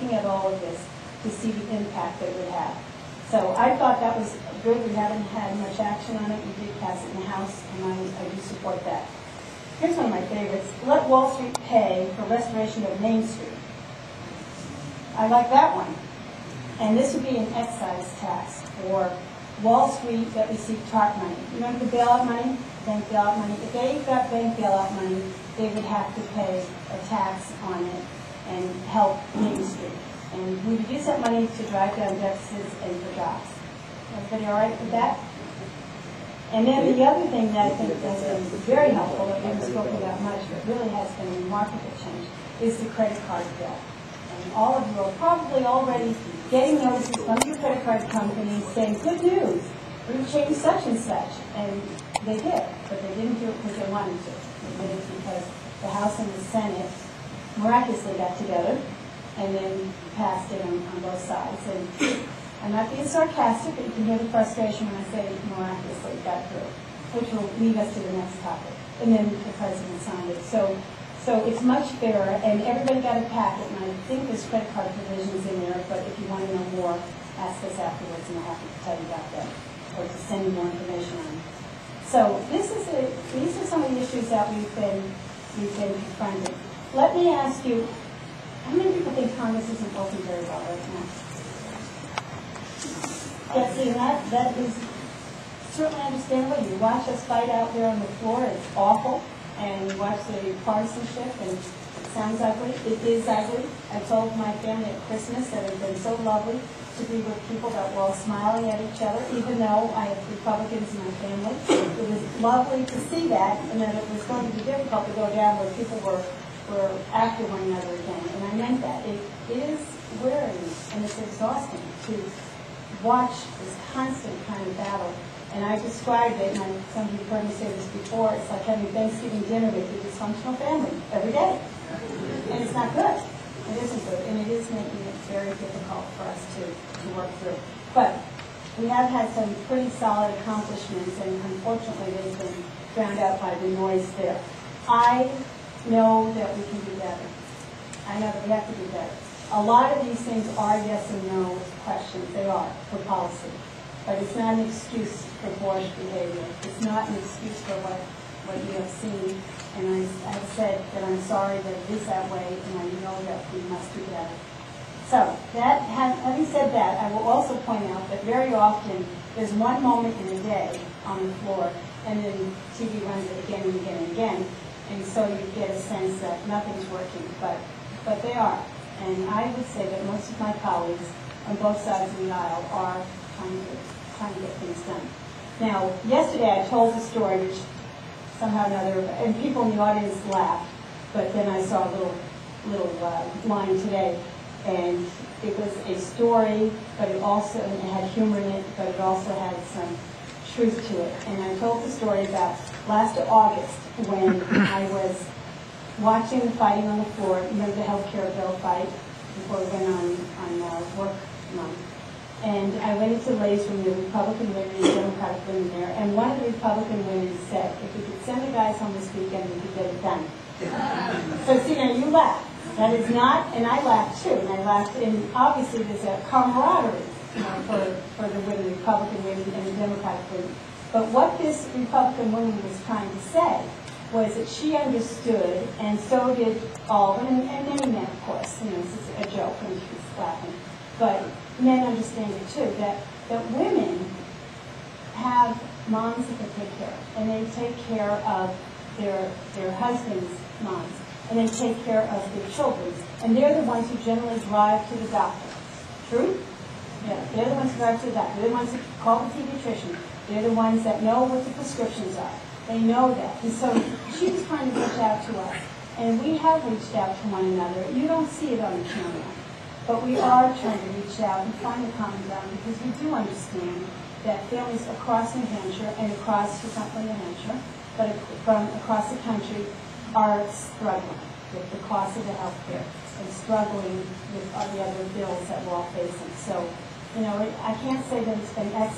looking at all of this to see the impact it would have. So I thought that was good. We haven't had much action on it. We did pass it in the House, and I do support that. Here's one of my favorites. Let Wall Street pay for restoration of Main Street. I like that one. And this would be an excise tax for Wall Street that received TARP money. You remember the bailout money? Bank bailout money? If they got bank bailout money, they would have to pay a tax on it and help Main Street. And we would use that money to drive down deficits and for jobs. Everybody all right with that? And then the other thing that I think has been very helpful, that we haven't spoken about much, but really has been a remarkable change, is the credit card bill. And all of you are probably already getting notices from your credit card company saying, good news, we've changed such and such. And they did, but they didn't do it because they wanted to. They did it because the House and the Senate miraculously got together and then passed it on both sides. And I'm not being sarcastic, but you can hear the frustration when I say miraculously got through, which will lead us to the next topic. And then the President signed it. So it's much fairer, and everybody got a packet, and I think there's credit card provisions in there, but if you want to know more, ask us afterwards, and we're happy to tell you about them, or to send you more information on them. So these are some of the issues that we've been confronted. Let me ask you, how many people think Congress isn't working very well right now? Yeah, see, that is certainly understandable. You watch us fight out there on the floor, it's awful. And you watch the partisanship, and it sounds ugly. It is ugly. I told my family at Christmas that it had been so lovely to be with people that were all smiling at each other, even though I have Republicans in my family. It was lovely to see that, and that it was going to be difficult to go down where people were after one another again. And I meant that. It is wearing, and it's exhausting to watch this constant kind of battle. And I described it, and some of you heard me say this before, it's like having Thanksgiving dinner with your dysfunctional family every day. And it's not good. It isn't good, and it is making it very difficult for us to work through. But we have had some pretty solid accomplishments, and unfortunately they've been drowned out by the noise there. I know that we can do better. I know that we have to do better. A lot of these things are yes and no questions. They are for policy. But it's not an excuse for boorish behavior. It's not an excuse for what you have seen. And I've said that I'm sorry that it is that way, and I know that we must do better. So, having said that, I will also point out that very often there's one moment in a day on the floor, and then TV runs it again and again and again, and so you get a sense that nothing's working, but they are. And I would say that most of my colleagues on both sides of the aisle are trying to get things done. Now, yesterday I told a story which somehow or another, and people in the audience laughed, but then I saw a little line today, and it was a story, but it had humor in it, but it also had some truth to it. And I told the story about last August when I was watching the fighting on the floor. Remember the health care bill fight before we went on work month. And I went into the ladies' room, there were Republican women and Democratic women there, and one of the Republican women said, if we could send the guys home this weekend, we could get it done. So see, now you laugh. That is not, and I laughed too, and I laughed, and obviously there's a camaraderie for the women, the Republican women and the Democratic women. But what this Republican woman was trying to say was that she understood, and so did all, and many men, of course, this is a joke, and she's laughing, but men understand it too, that women have moms that they take care of, and they take care of their husbands' moms, and they take care of their children, and they're the ones who generally drive to the doctor. True? Yeah, they're the ones who drive to the doctor. They're the ones who call the pediatrician. They're the ones that know what the prescriptions are. They know that. And so she was trying to reach out to us, and we have reached out to one another. You don't see it on the camera. But we are trying to reach out and find a common ground because we do understand that families across New Hampshire and across, not only New Hampshire, but from across the country are struggling with the cost of the health care and struggling with all the other bills that we're all facing. So, I can't say that it's been excellent.